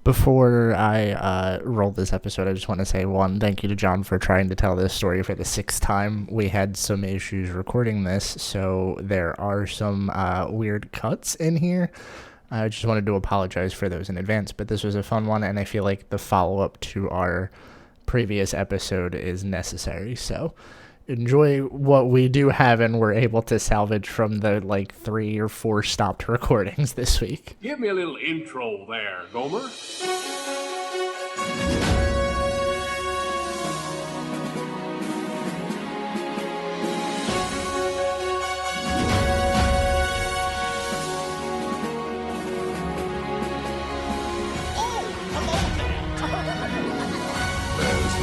Before I roll this episode, I just want to say one, thank you to John for trying to tell this story for the sixth time. We had some issues recording this, so there are some weird cuts in here. I just wanted to apologize for those in advance, but this was a fun one, and I feel like the follow-up to our previous episode is necessary, so enjoy what we do have and we're able to salvage from the like 3 or 4 stopped recordings this week. Give me a little intro there, Gomer. There's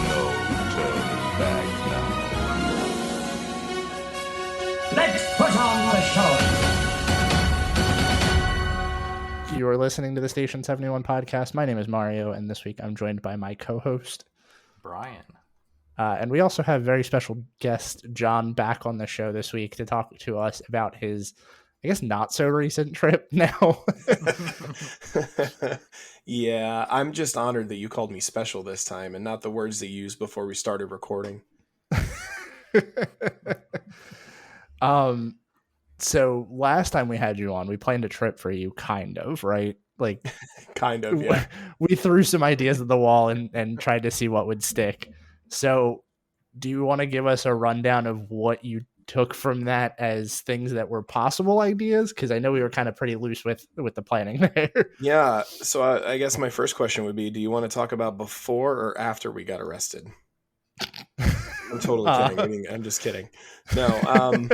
no turning back now. Let's put on the show. You are listening to the Station 71 podcast. My name is Mario, and this week I'm joined by my co-host, Brian. And we also have very special guest John back on the show this week to talk to us about his, I guess, not so recent trip now. Yeah, I'm just honored that you called me special this time and not the words that you used before we started recording. So last time we had you on, we planned a trip for you, kind of, right? Like, Kind of, yeah. we threw some ideas at the wall and tried to see what would stick. So do you want to give us a rundown of what you took from that as things that were possible ideas? Because I know we were kind of pretty loose with the planning there. Yeah, so I guess my first question would be, do you want to talk about before or after we got arrested? I'm totally kidding. I mean, I'm just kidding. No.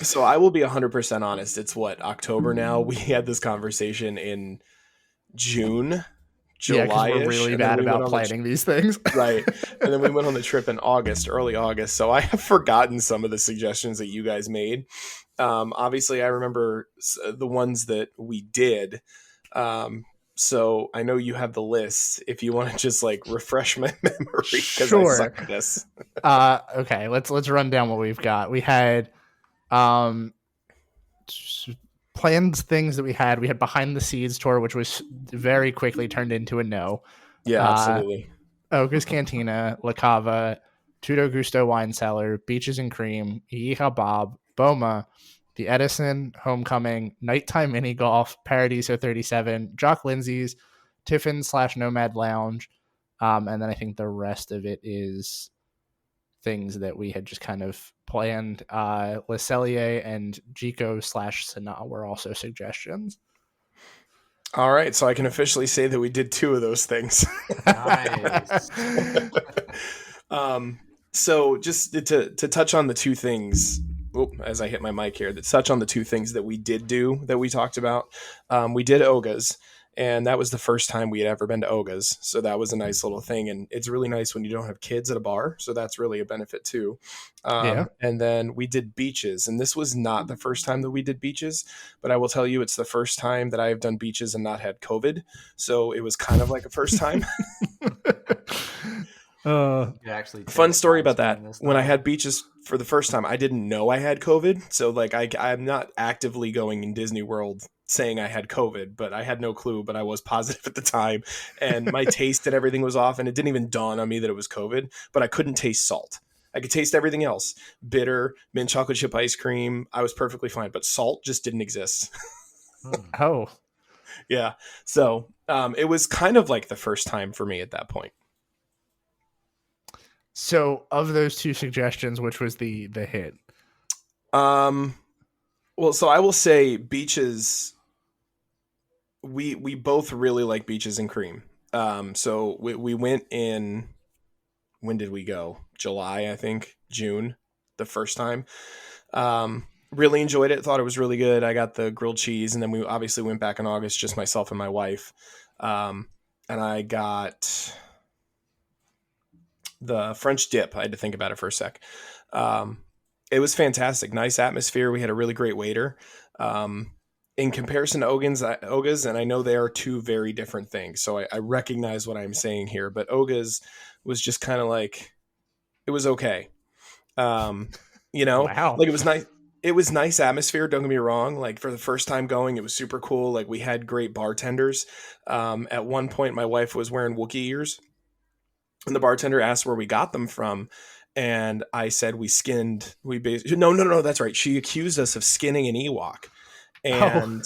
So I will be 100% honest. It's what, October now? We had this conversation in June, July. Yeah, we're really bad about planning these things. Right. And then we went on the trip in August, early August. So I have forgotten some of the suggestions that you guys made. Obviously, I remember the ones that we did. So I know you have the list. If you want to just like refresh my memory, because Sure. I suck at this. Okay, let's run down what we've got. We had planned things that we had. We had Behind the Seeds tour, which was very quickly turned into a no. Yeah, absolutely. Oga's Cantina, La Cava, Tudo Gusto Wine Cellar, Beaches and Cream, Yeehaw Bob, Boma, the Edison, Homecoming, Nighttime Mini Golf, Paradiso 37, Jock Lindsay's, Tiffin/Nomad Lounge, and then I think the rest of it is things that we had just kind of planned. Le Cellier and Jico/Sanaa were also suggestions. All right. So I can officially say that we did 2 of those things. Nice. So just to touch on the 2 things, as I hit my mic here, to touch on the 2 things that we did do that we talked about. We did Oga's, and that was the first time we had ever been to Oga's. So that was a nice little thing. And it's really nice when you don't have kids at a bar. So that's really a benefit too. Yeah. And then we did beaches, and this was not the first time that we did beaches, but I will tell you, it's the first time that I have done beaches and not had COVID. So it was kind of like a first time. Actually, Fun story about that. When I had beaches for the first time, I didn't know I had COVID. So like I'm not actively going in Disney World saying I had COVID, but I had no clue, but I was positive at the time. And my taste and everything was off, and it didn't even dawn on me that it was COVID, but I couldn't taste salt. I could taste everything else. Bitter, mint chocolate chip ice cream. I was perfectly fine, but salt just didn't exist. Oh, Yeah. So it was kind of like the first time for me at that point. so of those 2 suggestions, which was the hit? Well, so I will say beaches. We both really like Beaches and Cream. So we went in. When did we go? July, I think. June, the first time. Really enjoyed it. Thought it was really good. I got the grilled cheese, and then we obviously went back in August, just myself and my wife. And I got the French dip. I had to think about it for a sec. It was fantastic. Nice atmosphere. We had a really great waiter. In comparison to Oga's, and I know they are 2 very different things, so I recognize what I'm saying here, but Oga's was just kind of like, it was okay. Wow. Like it was nice. it was nice atmosphere. Don't get me wrong. Like for the first time going, it was super cool. Like we had great bartenders. At one point, my wife was wearing Wookiee ears, and the bartender asked where we got them from. And I said no, that's right. She accused us of skinning an Ewok. And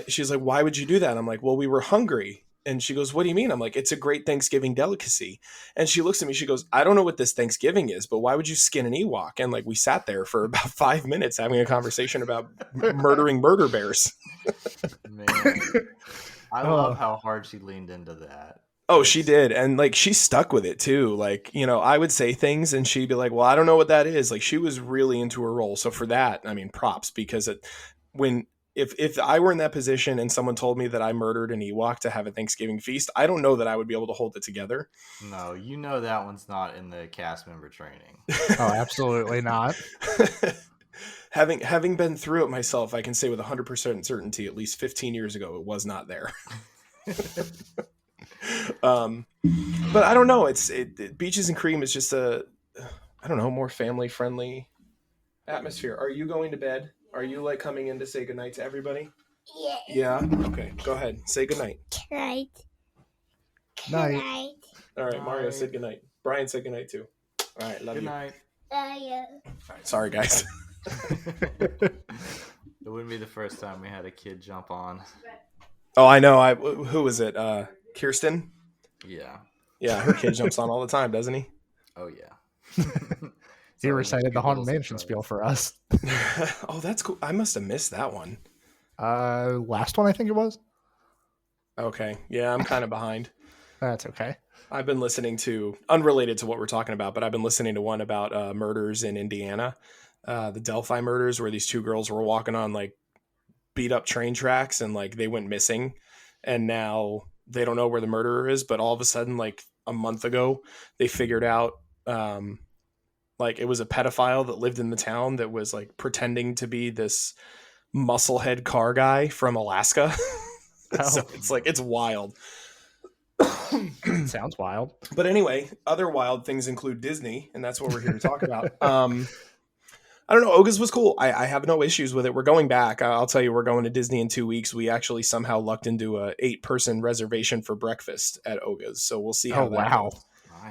she's like, why would you do that? I'm like, well, we were hungry. And she goes, what do you mean? I'm like, it's a great Thanksgiving delicacy. And she looks at me, she goes, I don't know what this Thanksgiving is, but why would you skin an Ewok? And like, we sat there for about 5 minutes having a conversation about murdering murder bears. Man, I love how hard she leaned into that. Oh, she did. And like, she stuck with it too. Like, I would say things and she'd be like, well, I don't know what that is. Like, she was really into her role. So for that, I mean, props, because if I were in that position and someone told me that I murdered an Ewok to have a Thanksgiving feast, I don't know that I would be able to hold it together. No, that one's not in the cast member training. Oh, absolutely not. Having been through it myself, I can say with 100% certainty, at least 15 years ago, it was not there. But I don't know. Beaches and Cream is just more family friendly atmosphere. Are you going to bed? Are you like coming in to say goodnight to everybody? Yeah. Okay. Go ahead. Say goodnight. Night. Night. All right. Mario said goodnight. Brian said goodnight too. All right. Love Good you. night. All right, sorry, guys. It wouldn't be the first time we had a kid jump on. Oh, I know. Who was it? Kirsten? Yeah. Yeah, her kid jumps on all the time, doesn't he? Oh, yeah. He recited the Haunted Mansion spiel for us. Oh, that's cool. I must have missed that one. Last one, I think it was. Okay. Yeah, I'm kind of behind. That's okay. I've been listening to, unrelated to what we're talking about, but I've been listening to one about murders in Indiana, the Delphi murders, where these two girls were walking on like beat up train tracks and like they went missing, and now they don't know where the murderer is. But all of a sudden, like a month ago, they figured out like it was a pedophile that lived in the town that was like pretending to be this musclehead car guy from Alaska. So it's wild. Sounds wild. But anyway, other wild things include Disney, and that's what we're here to talk about. I don't know. Oga's was cool. I have no issues with it. We're going back. I'll tell you, we're going to Disney in 2 weeks. We actually somehow lucked into a 8-person reservation for breakfast at Oga's. So we'll see how that goes.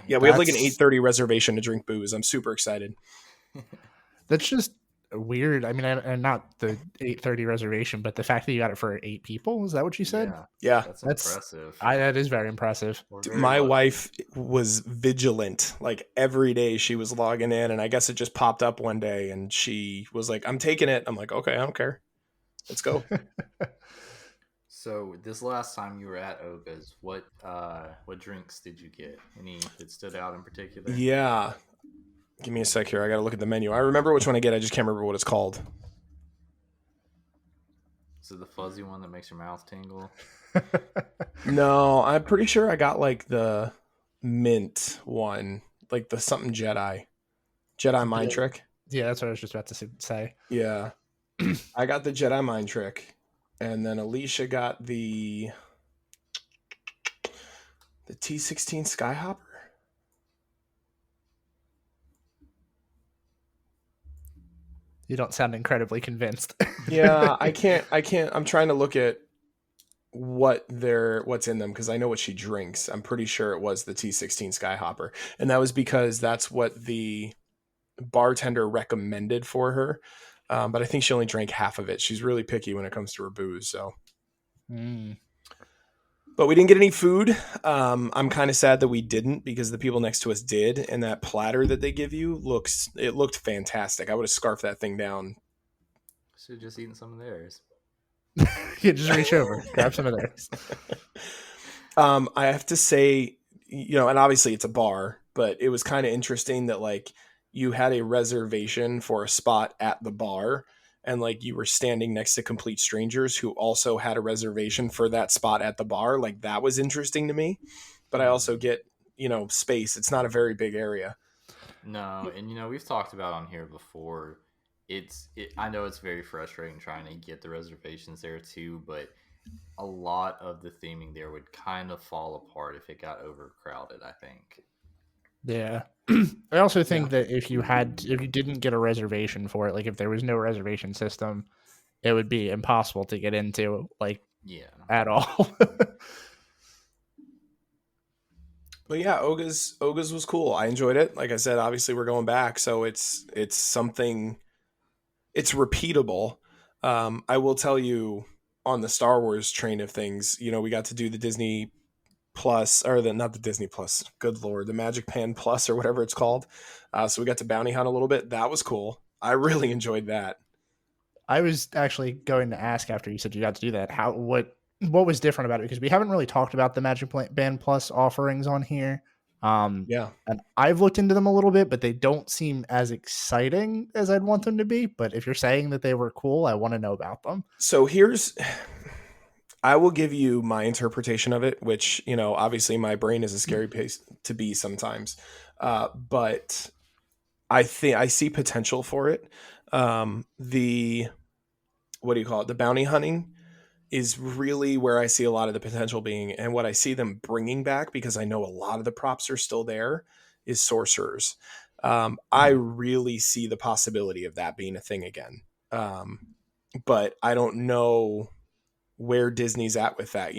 Yeah, we have like an 8:30 reservation to drink booze. I'm super excited. That's just weird. I mean, and not the 8:30 reservation, but the fact that you got it for 8 people. Is that what you said? Yeah. That's impressive. That is very impressive. My wife was vigilant. Like every day she was logging in, and I guess it just popped up one day and she was like, I'm taking it. I'm like, okay, I don't care. Let's go. So this last time you were at Oga's, what drinks did you get? Any that stood out in particular? Yeah. Give me a sec here. I got to look at the menu. I remember which one I get. I just can't remember what it's called. Is it the fuzzy one that makes your mouth tingle? No, I'm pretty sure I got like the mint one, like the something Jedi mind trick. Yeah, that's what I was just about to say. Yeah. I got the Jedi mind trick. And then Alicia got the T16 Skyhopper. You don't sound incredibly convinced. Yeah, I can't. I'm trying to look at what's in them because I know what she drinks. I'm pretty sure it was the T16 Skyhopper. And that was because that's what the bartender recommended for her. But I think she only drank half of it. She's really picky when it comes to her booze. So, But we didn't get any food. I'm kind of sad that we didn't because the people next to us did. And that platter that they give you looked fantastic. I would have scarfed that thing down. Should have just eaten some of theirs. Yeah, just reach over, grab some of theirs. I have to say, and obviously it's a bar, but it was kind of interesting that like you had a reservation for a spot at the bar and like you were standing next to complete strangers who also had a reservation for that spot at the bar. Like that was interesting to me, but I also get, space. It's not a very big area. No. And we've talked about on here before. I know it's very frustrating trying to get the reservations there too, but a lot of the theming there would kind of fall apart if it got overcrowded, I think. Yeah. I also Yeah. think that if you didn't get a reservation for it, like if there was no reservation system, it would be impossible to get into, like, Yeah. at all. But yeah, Oga's was cool. I enjoyed it. Like I said, obviously we're going back, so it's something, it's repeatable. I will tell you, on the Star Wars train of things, we got to do the Disney Plus, or the not the Disney Plus, good lord, the Magic Pan Plus or whatever it's called. So we got to bounty hunt a little bit. That was cool. I really enjoyed that. I was actually going to ask after you said you got to do that, what was different about it, because we haven't really talked about the Band Plus offerings on here. Yeah. And I've looked into them a little bit, but they don't seem as exciting as I'd want them to be. But if you're saying that they were cool, I want to know about them. So I will give you my interpretation of it, which, obviously my brain is a scary place to be sometimes. But I think I see potential for it. The, what do you call it? The bounty hunting is really where I see a lot of the potential being, and what I see them bringing back, because I know a lot of the props are still there, is sorcerers. I really see the possibility of that being a thing again. But I don't know where Disney's at with that,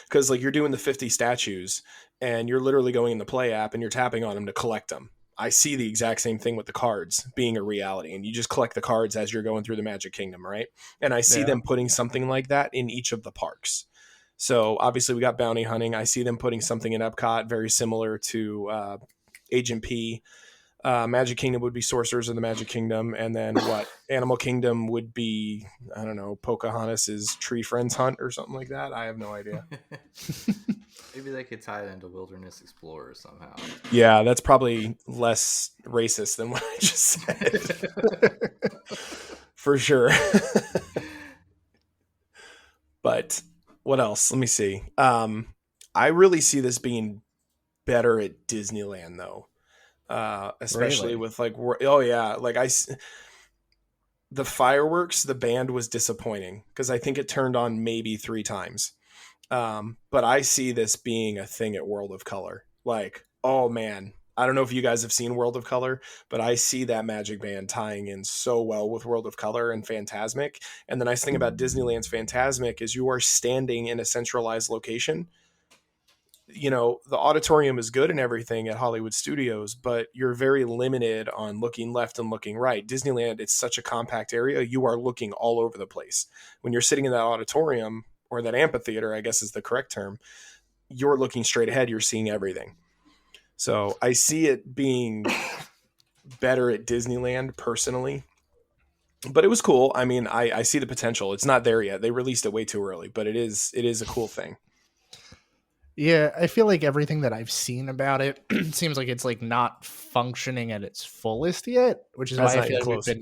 because like you're doing the 50 statues and you're literally going in the play app and you're tapping on them to collect them. I see the exact same thing with the cards being a reality, and you just collect the cards as you're going through the Magic Kingdom, right? And I see them putting something like that in each of the parks. So obviously we got bounty hunting. I see them putting something in Epcot very similar to Agent P. Magic Kingdom would be Sorcerers of the Magic Kingdom, and then what? Animal Kingdom would be, I don't know, Pocahontas's Tree Friends Hunt or something like that. I have no idea. Maybe they could tie it into Wilderness Explorers somehow. Yeah, that's probably less racist than what I just said. For sure. But what else? Let me see. I really see this being better at Disneyland, though. Especially Really? with like, oh yeah, like the fireworks, the band was disappointing because I think it turned on maybe 3 times. But I see this being a thing at World of Color. Like, oh man, I don't know if you guys have seen World of Color, but I see that Magic Band tying in so well with World of Color and Fantasmic. And the nice thing about Disneyland's Fantasmic is you are standing in a centralized location. The auditorium is good and everything at Hollywood Studios, but you're very limited on looking left and looking right. Disneyland, it's such a compact area. You are looking all over the place. When you're sitting in that auditorium, or that amphitheater, I guess is the correct term, you're looking straight ahead. You're seeing everything. So I see it being better at Disneyland personally, but it was cool. I mean, I see the potential. It's not there yet. They released it way too early, but it is a cool thing. Yeah, I feel like everything that I've seen about it seems like it's like not functioning at its fullest yet, which is why That's I not feel even like close.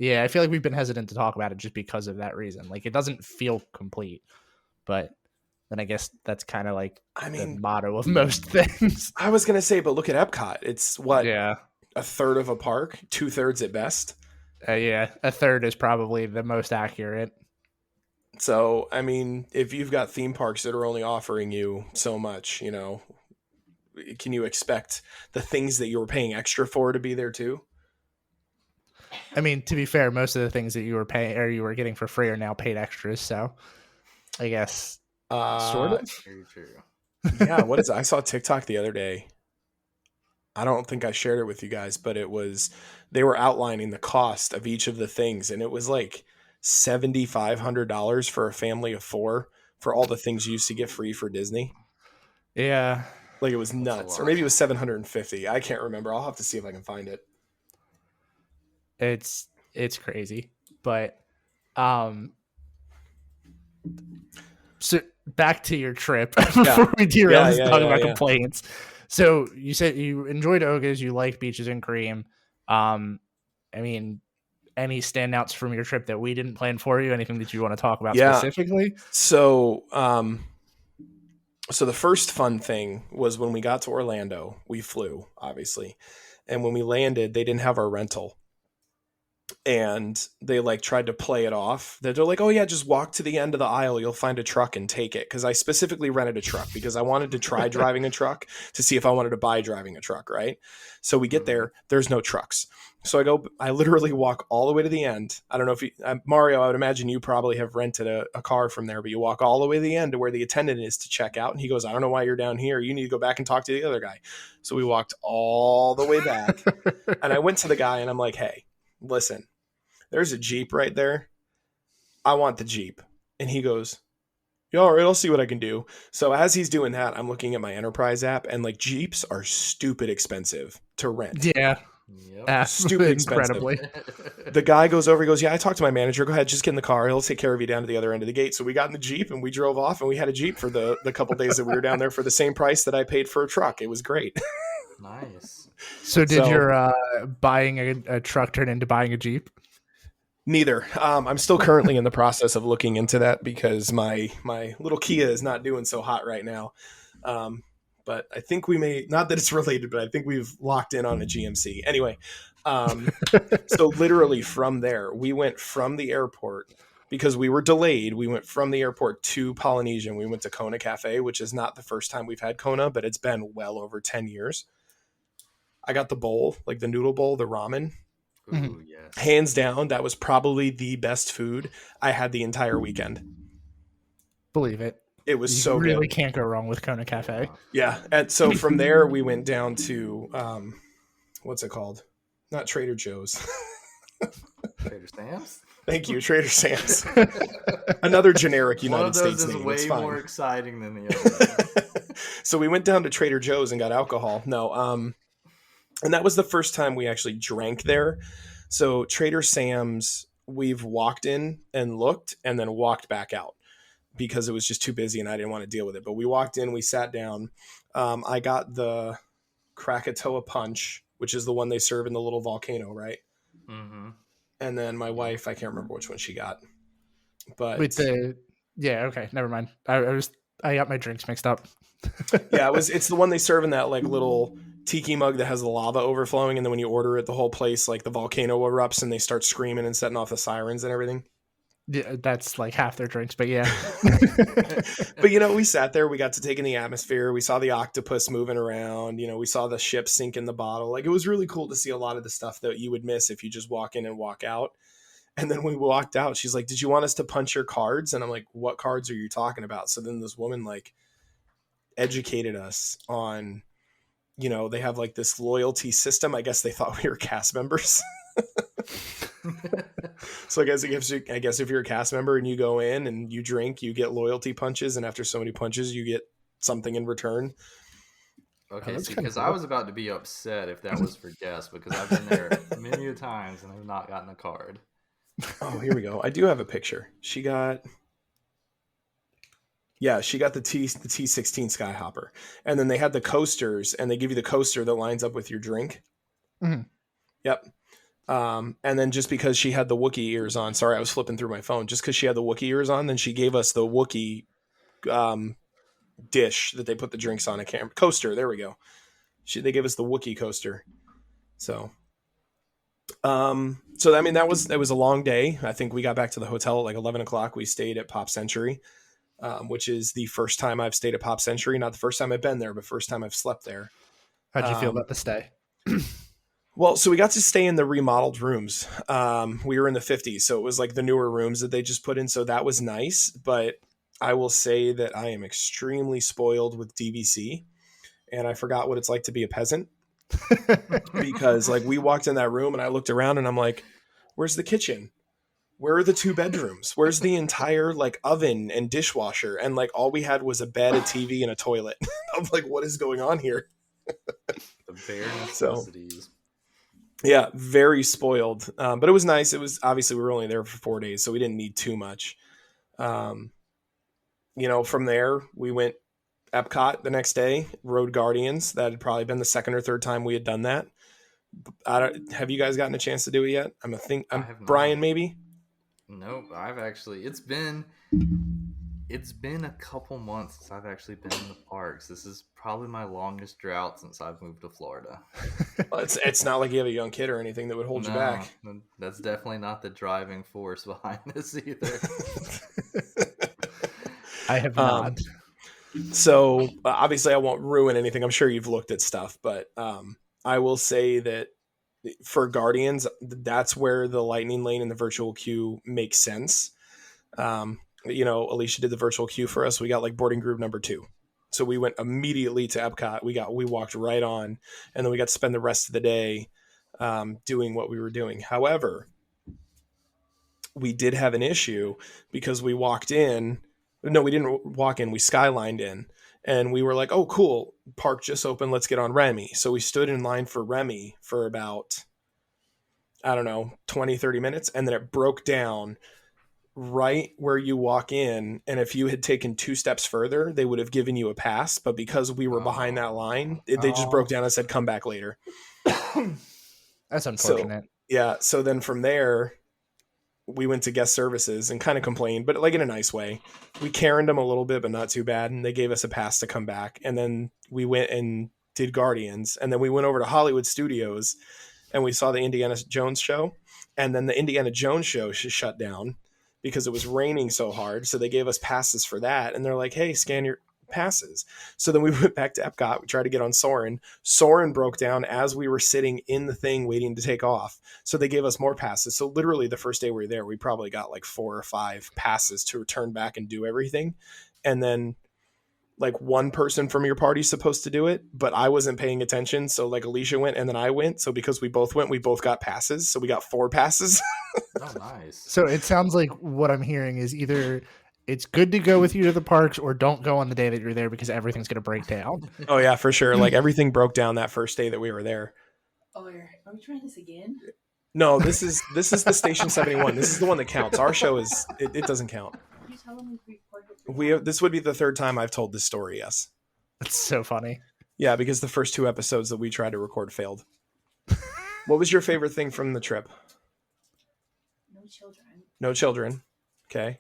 I feel like we've been hesitant to talk about it just because of that reason. Like, it doesn't feel complete, but then I guess that's kind of like the motto of most things. I was going to say, but look at Epcot. It's what? Yeah. A third of a park, 2/3 at best. Yeah, a third is probably the most accurate. So, I mean, if you've got theme parks that are only offering you so much, can you expect the things that you were paying extra for to be there too? I mean, to be fair, most of the things that you were paying or you were getting for free are now paid extras. So I guess sort of. Very true. Yeah. What is it? I saw TikTok the other day. I don't think I shared it with you guys, but they were outlining the cost of each of the things. And it was like $7,500 for a family of 4 for all the things you used to get free for Disney. Yeah. Like, it was nuts. Or maybe it was 750. I can't remember. I'll have to see if I can find it. It's crazy. But so back to your trip before we derail this talking about complaints. So you said you enjoyed Oga's, you like Beaches and Cream. I mean, any standouts from your trip that we didn't plan for you? Anything that you want to talk about specifically? So, so the first fun thing was when we got to Orlando, we flew, obviously. And when we landed, they didn't have our rental. and they like tried to play it off. They're like, oh yeah, just walk to the end of the aisle, you'll find a truck and take it. Because I specifically rented a truck because I wanted to try driving a truck to see if I wanted to buy driving a truck, right? So we get there, there's no trucks. So I literally walk all the way to the end. I don't know if you, Mario, I would imagine you probably have rented a car from there, but you walk all the way to the end to where the attendant is to check out. And he goes, I don't know why you're down here. You need to go back and talk to the other guy. So we walked all the way back and I went to the guy and I'm like, hey, listen, there's a Jeep right there. I want the Jeep. And he goes, yeah, all right, I'll see what I can do. So as he's doing that, I'm looking at my Enterprise app and like Jeeps are stupid expensive to rent. Yeah. Yep. Stupid expensive. Incredibly. The guy goes over, he goes, yeah, I talked to my manager. Go ahead, just get in the car. He'll take care of you down to the other end of the gate. So we got in the Jeep and we drove off and we had a Jeep for the couple days that we were down there for the same price that I paid for a truck. It was great. Nice. So did your buying a truck turn into buying a Jeep? Neither. I'm still currently in the process of looking into that because my little Kia is not doing so hot right now. But I think we may, not that it's related, but I think we've locked in on a GMC. Anyway, so literally from there, we went from the airport because we were delayed. We went from the airport to Polynesian. We went to Kona Cafe, which is not the first time we've had Kona, but it's been well over 10 years. I got the bowl, like the noodle bowl, the ramen. Ooh, yes. Hands down, that was probably the best food I had the entire weekend. Believe it. It was You so really good. can't go wrong with Kona Cafe. Yeah. And so from there, we went down to, what's it called? Not Trader Joe's. Trader Sam's? Thank you, Trader Sam's. Another generic United One of those States is name. way It's fine. more exciting than the other. So we went down to Trader Joe's and got alcohol. No, and that was the first time we actually drank there. So Trader Sam's, we've walked in and looked and then walked back out because it was just too busy and I didn't want to deal with it. But we walked in, we sat down. I got the Krakatoa Punch, which is the one they serve in the little volcano, right? Mm-hmm. And then my wife, I can't remember which one she got. But yeah, okay, never mind. I got my drinks mixed up. yeah, it's the one they serve in that like little tiki mug that has the lava overflowing, and then when you order it, the whole place, like the volcano erupts and they start screaming and setting off the sirens and everything. Yeah, that's like half their drinks, but yeah. But we sat there, we got to take in the atmosphere, we saw the octopus moving around, we saw the ship sink in the bottle. Like it was really cool to see a lot of the stuff that you would miss if you just walk in and walk out. And then when we walked out, she's like, did you want us to punch your cards? And I'm like, what cards are you talking about? So then this woman like educated us on, they have like this loyalty system. I guess they thought we were cast members. So I guess if you're a cast member and you go in and you drink, you get loyalty punches. And after so many punches, you get something in return. Okay, that's because kinda I cool. was about to be upset if that was for guests because I've been there many a times and I've not gotten a card. Oh, here we go. I do have a picture. She got the T16 Skyhopper. And then they had the coasters and they give you the coaster that lines up with your drink. Mhm. Yep. And then just because she had the Wookiee ears on, sorry, I was flipping through my phone. Just because she had the Wookiee ears on, then she gave us the Wookiee dish that they put the drinks on. Coaster. There we go. They gave us the Wookiee coaster. So I mean, that was a long day. I think we got back to the hotel at like 11 o'clock. We stayed at Pop Century, which is the first time I've stayed at Pop Century. Not the first time I've been there, but first time I've slept there. How'd you feel about the stay? Well, so we got to stay in the remodeled rooms. We were in the 50s, so it was like the newer rooms that they just put in. So that was nice. But I will say that I am extremely spoiled with DVC, and I forgot what it's like to be a peasant. Because like we walked in that room and I looked around and I'm like, where's the kitchen? Where are the 2 bedrooms? Where's the entire like oven and dishwasher? And like all we had was a bed, a TV, and a toilet. I'm like, what is going on here? The bare necessities. Yeah, very spoiled. But it was nice. It was obviously we were only there for 4 days, so we didn't need too much. From there we went Epcot the next day, Road Guardians. That had probably been the second or third time we had done that. Have you guys gotten a chance to do it yet? I have not. Brian, maybe? Nope, I've actually. It's been It's been a couple months since I've actually been in the parks. This is probably my longest drought since I've moved to Florida. Well, it's not like you have a young kid or anything that would hold you back. That's definitely not the driving force behind this either. I have not. So obviously I won't ruin anything. I'm sure you've looked at stuff, but I will say that for Guardians, that's where the lightning lane and the virtual queue makes sense. Alicia did the virtual queue for us. We got like boarding group number 2. So we went immediately to Epcot. We walked right on, and then we got to spend the rest of the day doing what we were doing. However, we did have an issue because we walked in. No, we didn't walk in. We skylined in, and we were like, oh, cool. Park just opened. Let's get on Remy. So we stood in line for Remy for about, 20, 30 minutes. And then it broke down right where you walk in. And if you had taken 2 steps further, they would have given you a pass. But because we were behind that line, they just broke down and said, come back later. That's unfortunate. So then from there, we went to guest services and kind of complained, but like in a nice way. We Karened them a little bit, but not too bad. And they gave us a pass to come back. And then we went and did Guardians. And then we went over to Hollywood Studios and we saw the Indiana Jones show. And then the Indiana Jones show shut down because it was raining so hard. So they gave us passes for that. And they're like, hey, scan your passes. So then we went back to Epcot. We tried to get on Soarin'. Soarin' broke down as we were sitting in the thing waiting to take off. So they gave us more passes. So literally the first day we were there, we probably got like 4 or 5 passes to return back and do everything. And then like one person from your party's supposed to do it, but I wasn't paying attention. So like Alicia went and then I went. So because we both went, we both got passes. So we got 4 passes. Oh, nice. So it sounds like what I'm hearing is either it's good to go with you to the parks or don't go on the day that you're there because everything's going to break down. Oh yeah, for sure. Like everything broke down that first day that we were there. Oh, are we trying this again? No, this is the Station 71. This is the one that counts. Our show is it doesn't count. Did you tell them we recorded? This would be the 3rd time I've told this story. Yes. That's so funny. Yeah, because the first 2 episodes that we tried to record failed. What was your favorite thing from the trip? No children. No children. Okay.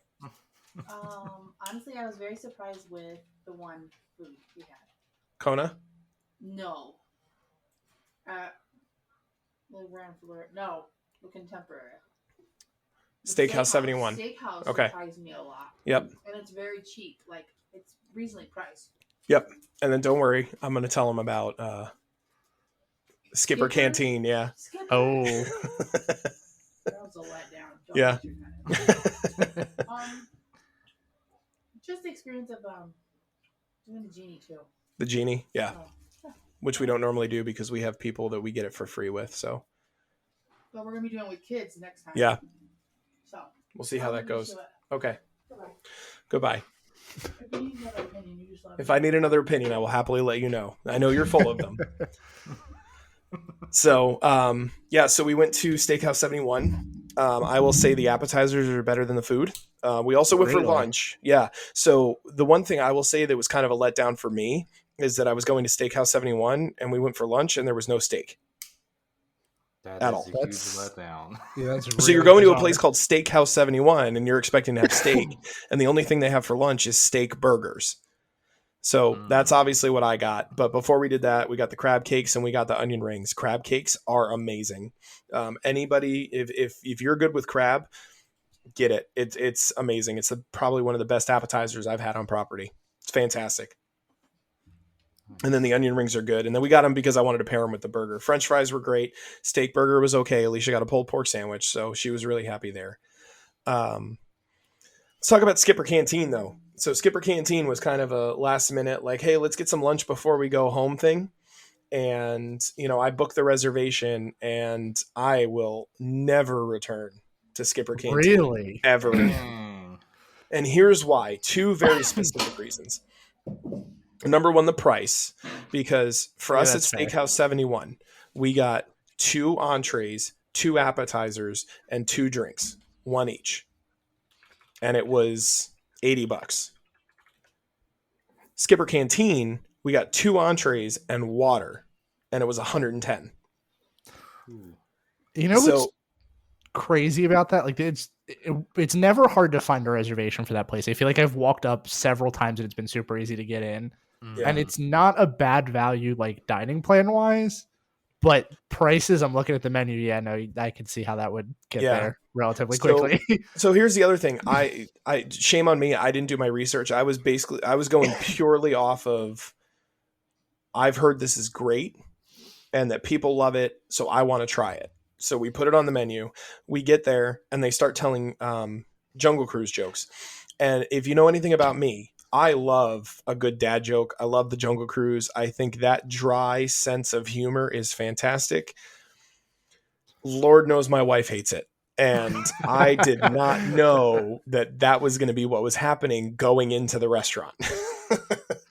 Honestly, I was very surprised with the one food we had. Kona? No. No, the Contemporary. Steakhouse 71. Steakhouse Okay. surprised me a lot. Yep. And it's very cheap. Like, it's reasonably priced. Yep. And then don't worry, I'm going to tell them about Skipper Canteen. Yeah. Skipper. Oh. That was a letdown. Don't Yeah. get your kind of- just the experience of doing the genie too. The genie. Yeah. So, Which we don't normally do because we have people that we get it for free with. So. but we're gonna be doing it with kids next time. Yeah. So We'll see how that goes. Okay. Bye-bye. Goodbye. If you need another opinion, you just let me If I need another opinion, I will happily let you know. I know you're full of them. So, so we went to Steakhouse 71. I will say the appetizers are better than the food. We also went for Really? lunch. Yeah. So the one thing I will say that was kind of a letdown for me is that I was going to Steakhouse 71 and we went for lunch and there was no steak. That At is all. a That's- huge letdown. Yeah, that's So you're going to a place called Steakhouse 71 and you're expecting to have steak. And the only thing they have for lunch is steak burgers. So that's obviously what I got. But before we did that, we got the crab cakes and we got the onion rings. Crab cakes are amazing. Anybody, if you're good with crab, get it. It's amazing. It's probably one of the best appetizers I've had on property. It's fantastic. And then the onion rings are good. And then we got them because I wanted to pair them with the burger. French fries were great. Steak burger was okay. Alicia got a pulled pork sandwich, so she was really happy there. Let's talk about Skipper Canteen, though. So Skipper Canteen was kind of a last minute, like, hey, let's get some lunch before we go home thing. And, I booked the reservation and I will never return to Skipper Canteen. Really? Ever. And here's why. 2 very specific reasons. Number 1, the price. Because for us at that's fair. Steakhouse 71, we got 2 entrees, 2 appetizers, and 2 drinks. 1 each. And it was $80. Skipper Canteen, we got 2 entrees and water, and it was $110. You know what's crazy about that? Like, it's it's never hard to find a reservation for that place. I feel like I've walked up several times and it's been super easy to get in. Yeah. And it's not a bad value like dining plan wise, but prices, I'm looking at the menu. Yeah, no, I can see how that would get Yeah. there relatively So- quickly. So here's the other thing. I shame on me. I didn't do my research. I was going purely off of, I've heard this is great and that people love it, so I want to try it. So we put it on the menu. We get there and they start telling Jungle Cruise jokes. And if you know anything about me, I love a good dad joke. I love the Jungle Cruise. I think that dry sense of humor is fantastic. Lord knows my wife hates it. And I did not know that was going to be what was happening going into the restaurant.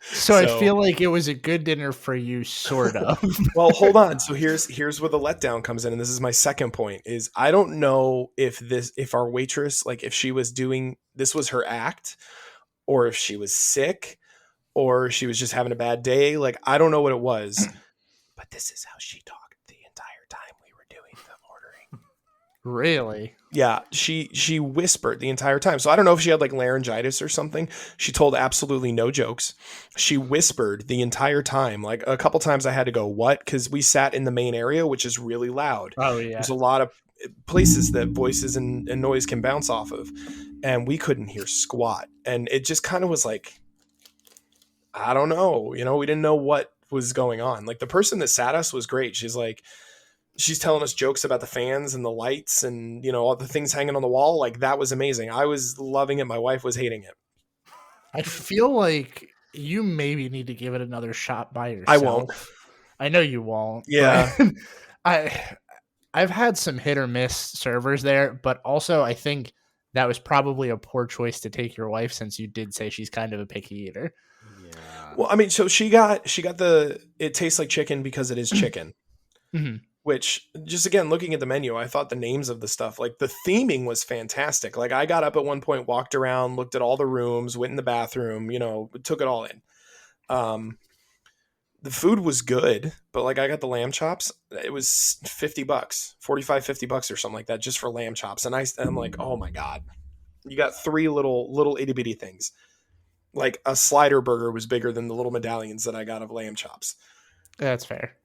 So I feel like it was a good dinner for you, sort of. Well, hold on. So here's where the letdown comes in, and this is my second point: is I don't know if our waitress, like if she was doing this was her act, or if she was sick, or she was just having a bad day. Like I don't know what it was, but this is how she talked the entire time we were doing the ordering. Really? Yeah, she whispered the entire time. So I don't know if she had like laryngitis or something. She told absolutely no jokes. She whispered the entire time. Like a couple times I had to go, what? Because we sat in the main area, which is really loud. Oh, yeah. There's a lot of places that voices and noise can bounce off of. And we couldn't hear squat. And it just kind of was like, I don't know. You know, we didn't know what was going on. Like the person that sat us was great. She's telling us jokes about the fans and the lights and, you know, all the things hanging on the wall. Like that was amazing. I was loving it. My wife was hating it. I feel like you maybe need to give it another shot by yourself. I won't. I know you won't. Yeah. but I've had some hit or miss servers there, but also I think that was probably a poor choice to take your wife, since you did say she's kind of a picky eater. Yeah. Well, I mean, so she got it tastes like chicken because it is chicken. Mm-hmm. Which, just again, looking at the menu, I thought the names of the stuff, like the theming was fantastic. Like I got up at one point, walked around, looked at all the rooms, went in the bathroom, you know, took it all in. The food was good, but like I got the lamb chops. It was $50, $45-$50 or something like that, just for lamb chops. And I'm like, oh my God, you got three little itty bitty things. Like a slider burger was bigger than the little medallions that I got of lamb chops. That's fair.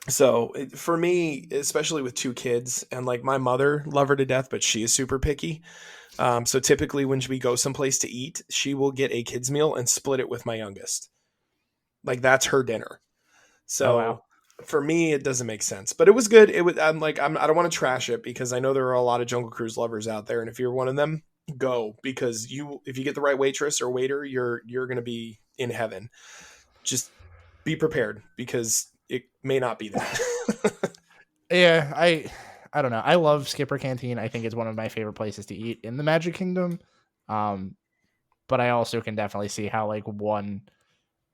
So for me, especially with two kids, and like my mother, love her to death, but she is super picky. So typically when we go someplace to eat, she will get a kid's meal and split it with my youngest. Like that's her dinner. So wow. For me, it doesn't make sense, but it was good. I don't want to trash it because I know there are a lot of Jungle Cruise lovers out there. And if you're one of them, go, because if you get the right waitress or waiter, you're going to be in heaven. Just be prepared because it may not be that. Yeah, I don't know. I love Skipper Canteen. I think it's one of my favorite places to eat in the Magic Kingdom. But I also can definitely see how like one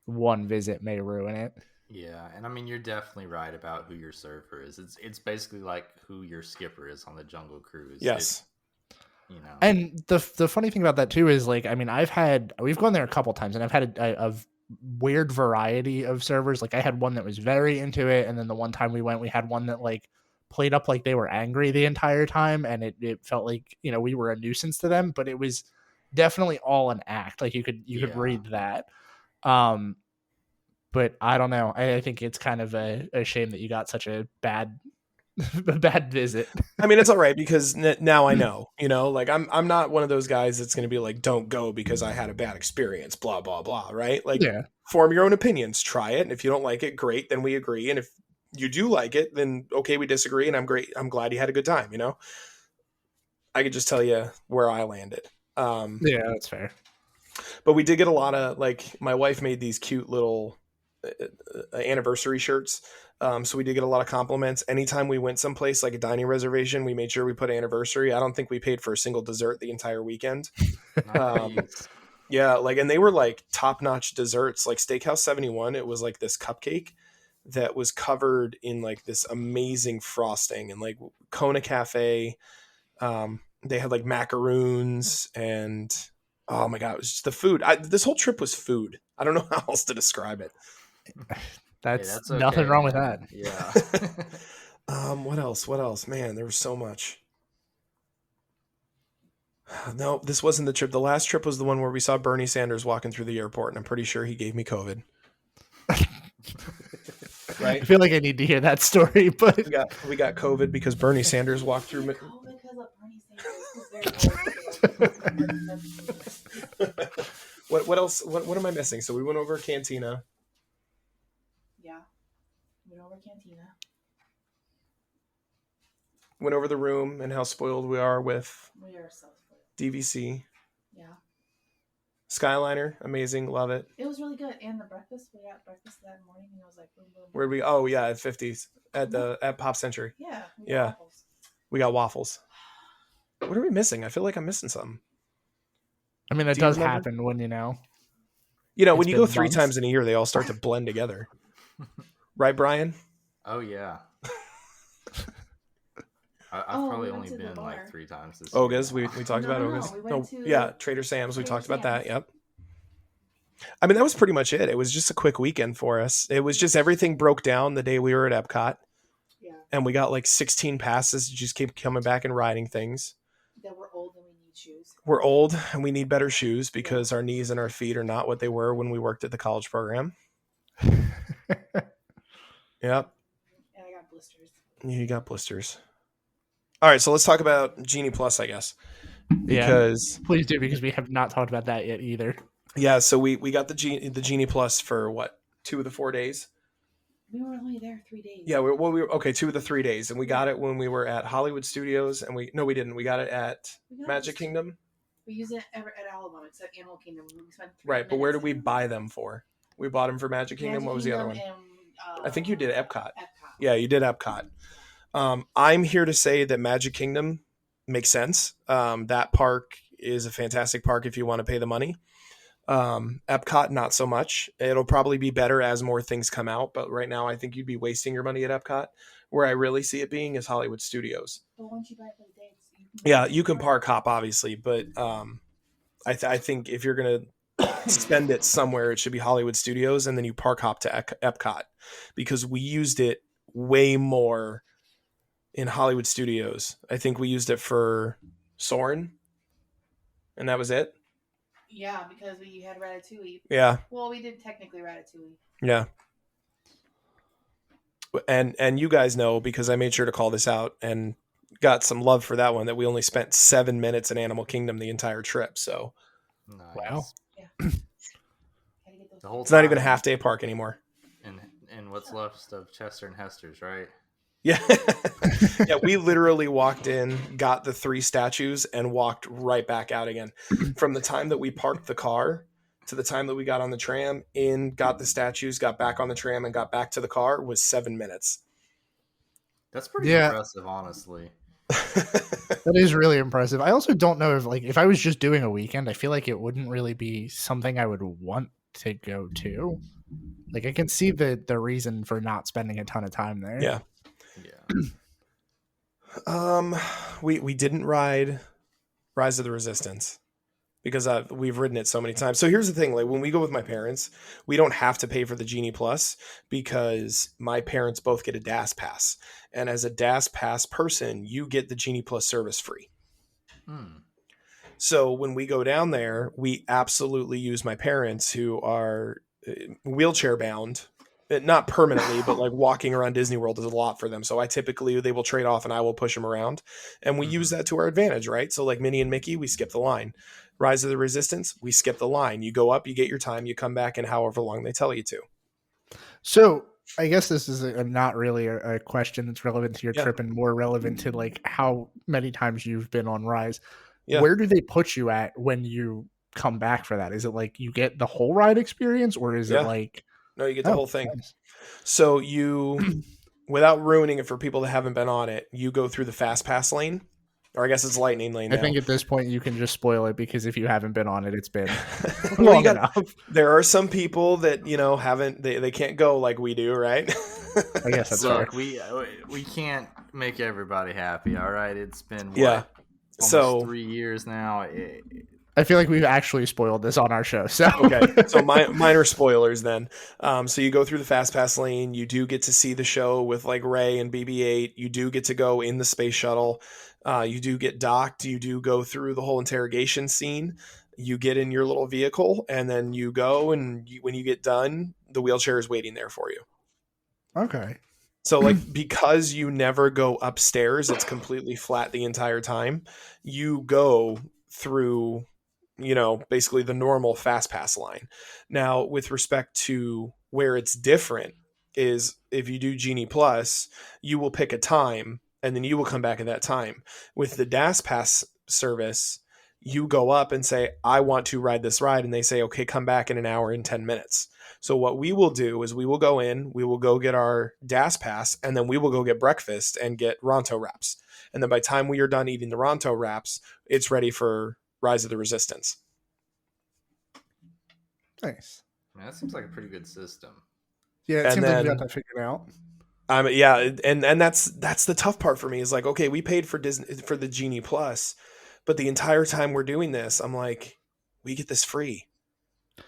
visit may ruin it. Yeah, and I mean you're definitely right about who your server is. It's basically like who your skipper is on the Jungle Cruise. Yes. You know. And the funny thing about that too is like, I mean, we've gone there a couple times and I've had a weird variety of servers. Like I had one that was very into it, and then the one time we went, we had one that like played up like they were angry the entire time, and it felt like, you know, we were a nuisance to them, but it was definitely all an act. Like you could read that. But I don't know. I think it's kind of a shame that you got such a bad visit. I mean, it's all right because now I know, you know, like I'm not one of those guys that's going to be like, don't go because I had a bad experience, blah, blah, blah. Right. Like form your own opinions, try it. And if you don't like it, great. Then we agree. And if you do like it, then okay, we disagree. And I'm glad you had a good time. You know, I could just tell you where I landed. Yeah, that's fair. But we did get a lot of, like, my wife made these cute little anniversary shirts. So we did get a lot of compliments. Anytime we went someplace like a dining reservation, we made sure we put anniversary. I don't think we paid for a single dessert the entire weekend. Yeah, like, and they were like top-notch desserts, like Steakhouse 71. It was like this cupcake that was covered in like this amazing frosting, and like Kona Cafe. They had like macaroons, and oh my God, it was just the food. This whole trip was food. I don't know how else to describe it. That's okay, nothing wrong with man. that. What else? Man, there was so much. No, this wasn't the trip. The last trip was the one where we saw Bernie Sanders walking through the airport, and I'm pretty sure he gave me COVID. I feel like I need to hear that story, but We got COVID because Bernie Sanders walked through. Oh, because of Bernie Sanders. What else? What am I missing? So we went over Cantina. Yeah. Went over Cantina. Went over the room and how spoiled we are with We are so spoiled. DVC. Yeah. Skyliner, amazing, love it. It was really good. And the breakfast, we got breakfast that morning and it was like boom, boom. Where'd we? Oh yeah, at 50s at Pop Century. Yeah. Yeah. Waffles. We got waffles. What are we missing? I feel like I'm missing something. I mean, that Do you does remember? happen when when It's you go been 3 months. times in a year, they all start to blend together. Right, Brian? Oh yeah. I've Oh, probably we went only to the been bar. like 3 times this Ogas, year. we talked about No, Ogas. we went to yeah, Trader Sam's. We Trader talked about that. Sam's. Yep. I mean, that was pretty much it. It was just a quick weekend for us. It was just everything broke down the day we were at Epcot, Yeah. and we got like 16 passes to just keep coming back and riding things. That we're old and we need shoes. We're old and we need better shoes because our knees and our feet are not what they were when we worked at the college program. Yep. And I got blisters. You got blisters. All right, so let's talk about Genie Plus, I guess. Yeah, Because please do, because we have not talked about that yet either. yeah, so we got the Genie Plus for what, 2 of the 4 days? We were only there 3 days. Yeah, we were okay, 2 of the 3 days, and we got it when we were at Hollywood Studios, and we didn't. We got it at We got Magic it. Kingdom, We use it at Alabama. It's at Animal Kingdom. We spent 3 right? But where did minutes we in them. buy them for? We bought them for Magic Kingdom. Magic What was the other one? Kingdom and, I think you did Epcot. Epcot. Yeah, you did Epcot. I'm here to say that Magic Kingdom makes sense. That park is a fantastic park if you want to pay the money. Epcot, not so much. It'll probably be better as more things come out, but right now I think you'd be wasting your money at Epcot. Where I really see it being is Hollywood Studios. But once you buy it for the day, Yeah, you can park hop, obviously, but I think if you're going to spend it somewhere, it should be Hollywood Studios, and then you park hop to Epcot, because we used it way more in Hollywood Studios. I think we used it for Soarin', and that was it. Yeah, because we had Ratatouille. Yeah, Well, we did technically Ratatouille. yeah. And you guys know, because I made sure to call this out and got some love for that one, that we only spent 7 minutes in Animal Kingdom the entire trip. So Nice. Wow. Had to get those The whole it's not even a time. half day park anymore. And what's left of Chester and Hester's, right? Yeah. Yeah, we literally walked in, got the 3 statues, and walked right back out again. From the time that we parked the car to the time that we got on the tram, in, got the statues, got back on the tram, and got back to the car was 7 minutes. That's pretty Yeah. impressive, honestly. That is really impressive. I also don't know if I was just doing a weekend, I feel like it wouldn't really be something I would want to go to. Like, I can see the reason for not spending a ton of time there. Yeah. Yeah. We didn't ride Rise of the Resistance because we've ridden it so many times. So here's the thing, like when we go with my parents, we don't have to pay for the Genie Plus because my parents both get a DAS pass. And as a DAS pass person, you get the Genie Plus service free. So when we go down there, we absolutely use my parents, who are wheelchair bound, not permanently, but like walking around Disney World is a lot for them. So they will trade off and I will push them around, and we use that to our advantage, right? So like Minnie and Mickey, we skip the line. Rise of the Resistance, we skip the line. You go up, you get your time, you come back in however long they tell you to. So I guess this is not really a question that's relevant to your Yeah. trip, and more relevant to like how many times you've been on Rise. Yeah. Where do they put you at when you come back for that? Is it like you get the whole ride experience, or is Yeah. it like No, you get the whole thing. nice. So you, without ruining it for people that haven't been on it, you go through the Fast Pass lane, or I guess it's Lightning Lane I now. think at this point you can just spoil it, because if you haven't been on it, it's been Well, long you got- enough. There are some people that, haven't, they can't go like we do, right? I guess that's fair. Look, we can't make everybody happy. All right, it's been Yeah. almost So 3 years now. I feel like we've actually spoiled this on our show. So okay, so minor spoilers then. So you go through the Fast Pass lane. You do get to see the show with like Ray and BB-8. You do get to go in the space shuttle. You do get docked. You do go through the whole interrogation scene. You get in your little vehicle, and then you go. And when you get done, the wheelchair is waiting there for you. Okay. So, like, because you never go upstairs, it's completely flat the entire time. You go through, basically the normal fast pass line. Now, with respect to where it's different, is if you do Genie Plus, you will pick a time and then you will come back at that time. With the DAS Pass service, you go up and say, I want to ride this ride. And they say, okay, come back in an hour and 10 minutes. So what we will do is we will go in, we will go get our DAS Pass, and then we will go get breakfast and get Ronto wraps. And then by the time we are done eating the Ronto wraps, it's ready for Rise of the Resistance. Nice. Man, that seems like a pretty good system. Yeah, it And seems like you then- got that figured out. Yeah, and that's the tough part for me is like, okay, we paid for the Genie Plus, but the entire time we're doing this, I'm like, we get this free.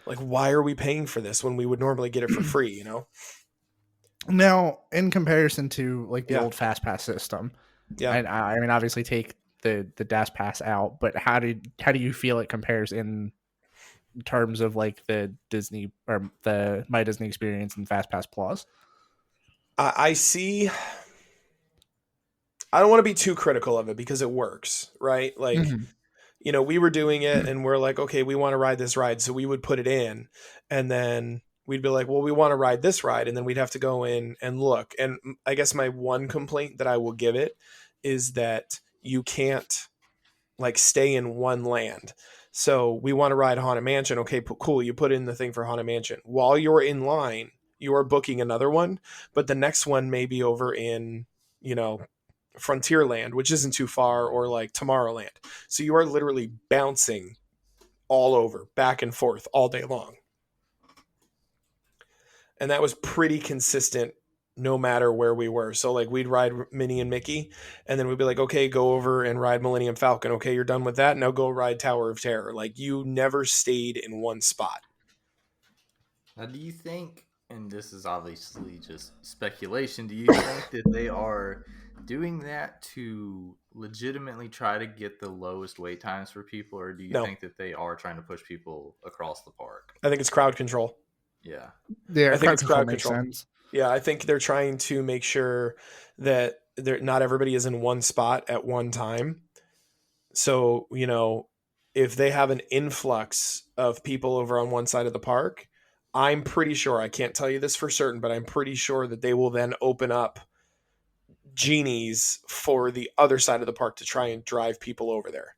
Like, why are we paying for this when we would normally get it for free? Now, in comparison to like the Yeah. old Fast Pass system, Yeah. and I mean, obviously take the DAS Pass out, but how do you feel it compares in terms of like the Disney or the My Disney Experience and Fast Pass Plus? I see. I don't want to be too critical of it because it works, right? Like, Mhm. we were doing it and we're like, okay, we want to ride this ride. So we would put it in and then we'd be like, well, we want to ride this ride. And then we'd have to go in and look. And I guess my one complaint that I will give it is that you can't like stay in one land. So we want to ride Haunted Mansion. Okay, cool. You put in the thing for Haunted Mansion. While you're in line, you are booking another one, but the next one may be over in, Frontierland, which isn't too far, or like Tomorrowland. So you are literally bouncing all over, back and forth all day long. And that was pretty consistent no matter where we were. So like we'd ride Minnie and Mickey, and then we'd be like, okay, go over and ride Millennium Falcon. Okay, you're done with that. Now go ride Tower of Terror. Like you never stayed in one spot. Now, do you think, and this is obviously just speculation, do you think that they are doing that to legitimately try to get the lowest wait times for people, or do you No. think that they are trying to push people across the park? I think it's crowd control. Yeah. Yeah, I think it's crowd makes control. sense. Yeah, I think they're trying to make sure that not everybody is in one spot at one time. So, if they have an influx of people over on one side of the park, I'm pretty sure, I can't tell you this for certain, but I'm pretty sure that they will then open up genies for the other side of the park to try and drive people over there.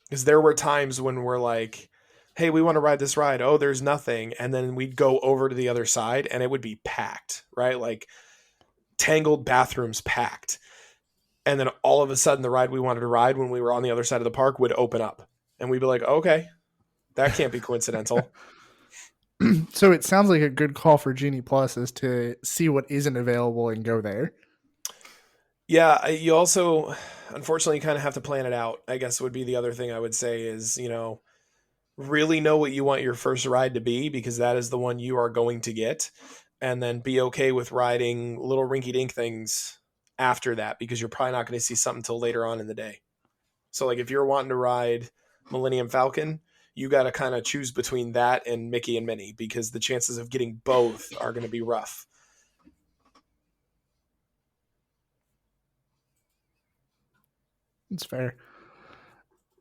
Because there were times when we're like, hey, we want to ride this ride. Oh, there's nothing. And then we'd go over to the other side and it would be packed, right? Like tangled bathrooms packed. And then all of a sudden the ride we wanted to ride when we were on the other side of the park would open up. And we'd be like, okay, that can't be coincidental. So it sounds like a good call for Genie Plus is to see what isn't available and go there. Yeah, you also, unfortunately, kind of have to plan it out, I guess would be the other thing I would say is, really know what you want your first ride to be because that is the one you are going to get. And then be okay with riding little rinky-dink things after that because you're probably not going to see something until later on in the day. So like if you're wanting to ride Millennium Falcon, you got to kind of choose between that and Mickey and Minnie because the chances of getting both are going to be rough. It's fair.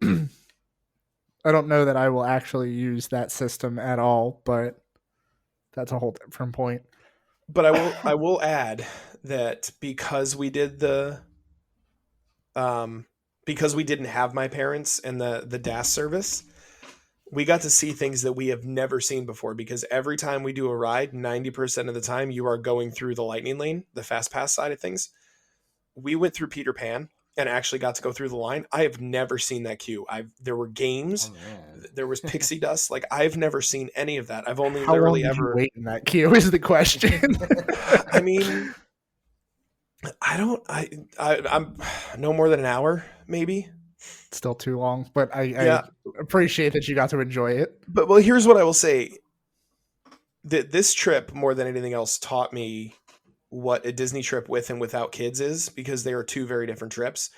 I don't know that I will actually use that system at all, but that's a whole different point. But I will add that because we did because we didn't have my parents and the DAS service, we got to see things that we have never seen before because every time we do a ride, 90% of the time you are going through the lightning lane, the fast pass side of things. We went through Peter Pan and actually got to go through the line. I have never seen that queue. There were games, there was pixie dust. Like I've never seen any of that. I've only How literally long did you ever wait in that queue is the question. I mean, I'm no more than an hour, maybe. Still too long, but I appreciate that you got to enjoy it. But well, here's what I will say. That this trip, more than anything else, taught me what a Disney trip with and without kids is because they are two very different trips.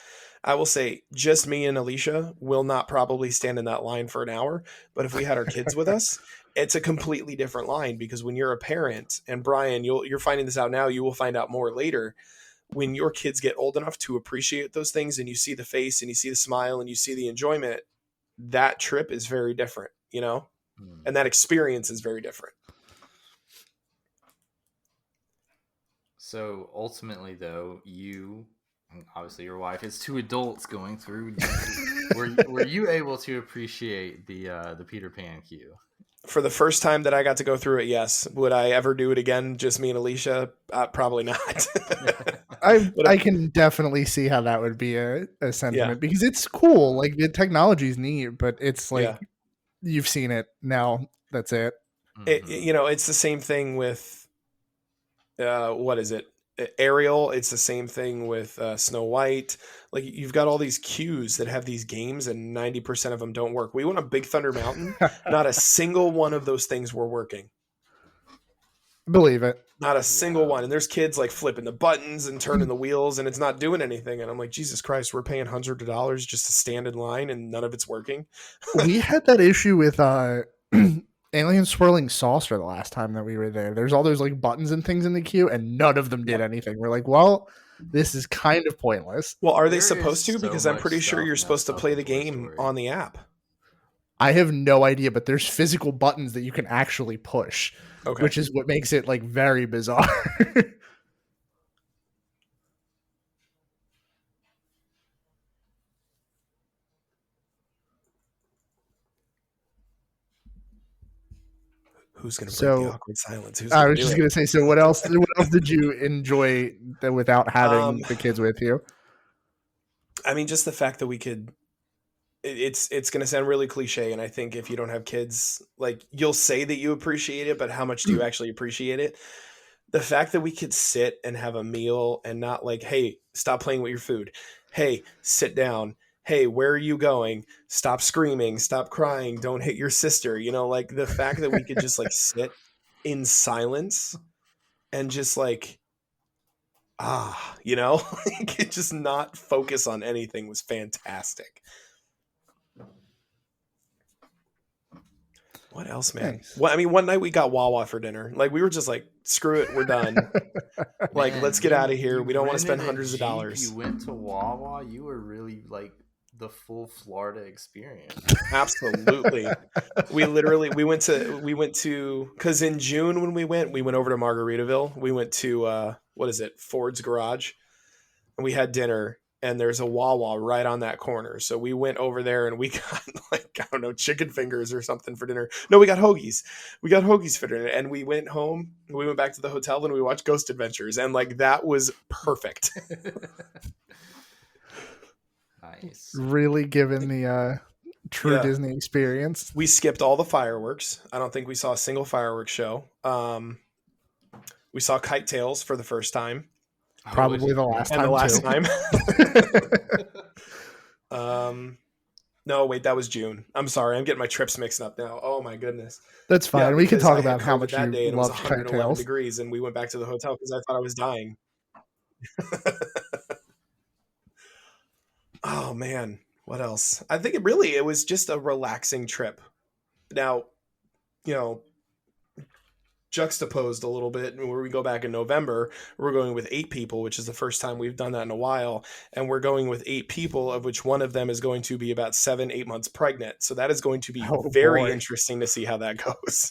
I will say just me and Alicia will not probably stand in that line for an hour. But if we had our kids with us, it's a completely different line, because when you're a parent, and Brian, you're finding this out now, you will find out more later. When your kids get old enough to appreciate those things, and you see the face and you see the smile and you see the enjoyment, that trip is very different, you know? And that experience is very different. So ultimately, though, you and obviously your wife, it's two adults going through. Were you able to appreciate the Peter Pan queue? For the first time that I got to go through it, yes. Would I ever do it again, just me and Alicia? Probably not. I can definitely see how that would be a sentiment, because it's cool. Like, the technology's neat, but it's like you've seen it now. That's it. It's the same thing with what is it? Ariel. It's the same thing with Snow White. Like, you've got all these queues that have these games, and 90% of them don't work. We went on Big Thunder Mountain. Not a single one of those things were working. Believe it. Not a single one. And there's kids like flipping the buttons and turning the wheels, and it's not doing anything. And I'm like, Jesus Christ, we're paying hundreds of dollars just to stand in line, and none of it's working. We had that issue with Alien Swirling Saucer the last time that we were there. There's all those like buttons and things in the queue, and none of them did anything. We're like, well, this is kind of pointless. Well, are they supposed to? Because I'm pretty sure you're supposed to play the game on the app. I have no idea, but there's physical buttons that you can actually push, which is what makes it like very bizarre. Who's going to break the awkward silence? I was just going to say, so what else did you enjoy without having the kids with you? I mean, just the fact that we could, it's going to sound really cliche. And I think if you don't have kids, like, you'll say that you appreciate it, but how much do you actually appreciate it? The fact that we could sit and have a meal and not like, hey, stop playing with your food. Hey, sit down. Hey, where are you going? Stop screaming, stop crying, don't hit your sister. You know, like, the fact that we could just like sit in silence and just like, like, just not focus on anything was fantastic. What else, man? Nice. Well, I mean, one night we got Wawa for dinner. Like, we were just like, screw it, we're done. Like, man, let's get out of here. We don't want to spend hundreds of dollars. You went to Wawa. You were really like the full Florida experience. Absolutely. we went to because in June when we went over to Margaritaville. We went to Ford's Garage, and we had dinner. And there's a Wawa right on that corner. So we went over there and we got like, I don't know, chicken fingers or something for dinner. No, we got hoagies. We got hoagies for dinner. And we went home. We went back to the hotel and we watched Ghost Adventures. And like, that was perfect. Nice. Really giving the true Disney experience. We skipped all the fireworks. I don't think we saw a single fireworks show. We saw Kite Tails for the first time. Probably the last time. No, wait, that was June. I'm sorry, I'm getting my trips mixed up now. Oh my goodness. That's fine. We can talk about how much that day, you and it was love 111 degrees, and we went back to the hotel because I thought I was dying. Oh man, what else? I think it was just a relaxing trip. Now, juxtaposed a little bit, where we go back in November, we're going with 8 people, which is the first time we've done that in a while, and we're going with 8 people, of which one of them is going to be about 7-8 months pregnant. So that is going to be very interesting to see how that goes.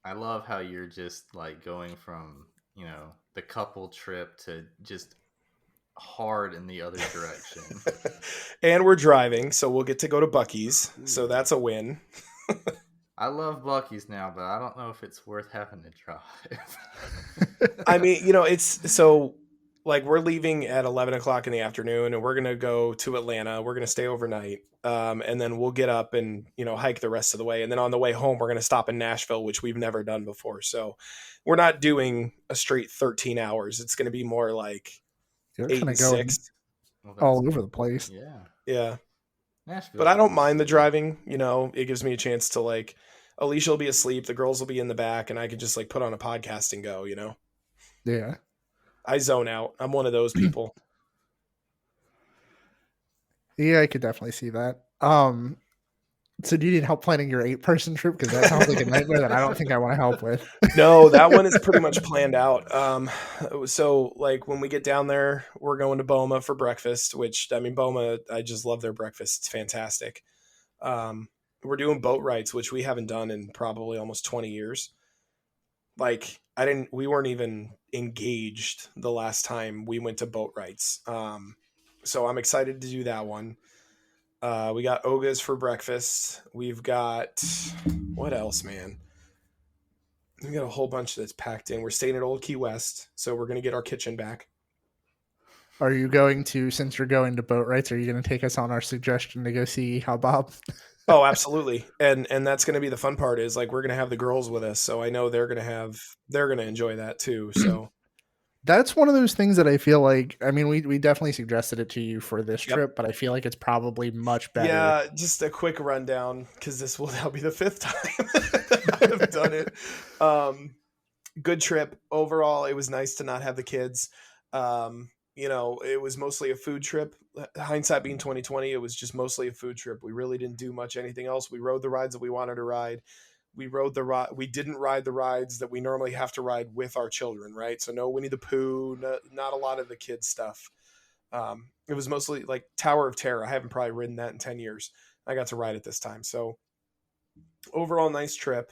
I love how you're just like going from the couple trip to just hard in the other direction. And we're driving, so we'll get to go to Buc-ee's. So that's a win. I love Buc-ee's now, but I don't know if it's worth having to drive. I mean, it's so like we're leaving at 11 o'clock in the afternoon, and we're going to go to Atlanta. We're going to stay overnight. And then we'll get up and, hike the rest of the way. And then on the way home, we're going to stop in Nashville, which we've never done before. So we're not doing a straight 13 hours. It's going to be more like 8 and 6. All over the place. Yeah. Yeah. Nashville. But I don't mind the driving. It gives me a chance to like, Alicia will be asleep, the girls will be in the back, and I can just like put on a podcast and go, Yeah. I zone out. I'm one of those people. Yeah, I could definitely see that. So do you need help planning your 8-person trip? Because that sounds like a nightmare that I don't think I want to help with. No, that one is pretty much planned out. So like when we get down there, we're going to Boma for breakfast, which I mean, Boma, I just love their breakfast. It's fantastic. We're doing boat rides, which we haven't done in probably almost 20 years. Like we weren't even engaged the last time we went to boat rides. So I'm excited to do that one. We got Ogas for breakfast. We've got, what else, man? We got a whole bunch that's packed in. We're staying at Old Key West, so we're going to get our kitchen back. Are you going to, since you're going to boat rides, are you going to take us on our suggestion to go see How Bob? Oh, absolutely. And that's going to be the fun part is like, we're going to have the girls with us. So I know they're going to enjoy that too. So that's one of those things that I feel like, I mean, we definitely suggested it to you for this Yep. trip, but I feel like it's probably much better. Yeah, just a quick rundown because this will now be the 5th time I've done it. Good trip overall. It was nice to not have the kids. It was mostly a food trip. Hindsight being 2020, it was just mostly a food trip. We really didn't do much anything else. We rode the rides that we wanted to ride. We didn't ride the rides that we normally have to ride with our children, right? So no Winnie the Pooh, not a lot of the kids stuff. It was mostly like Tower of Terror. I haven't probably ridden that in 10 years. I got to ride it this time. So overall, nice trip.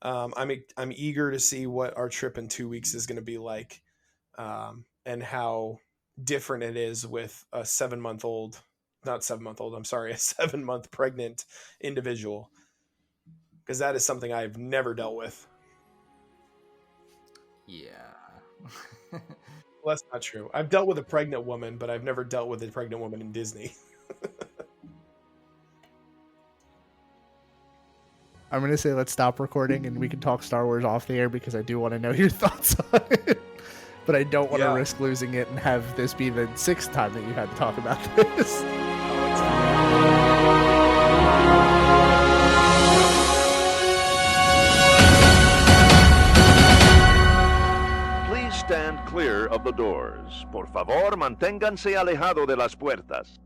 I'm eager to see what our trip in 2 weeks is going to be like, and how different it is with a 7-month-old, not 7-month-old. I'm sorry, a 7-month pregnant individual. Because that is something I've never dealt with. Yeah. Well, that's not true. I've dealt with a pregnant woman, but I've never dealt with a pregnant woman in Disney. I'm going to say let's stop recording and we can talk Star Wars off the air because I do want to know your thoughts on it. But I don't want to risk losing it and have this be the 6th time that you had to talk about this. Please stand clear of the doors. Por favor, manténganse alejado de las puertas.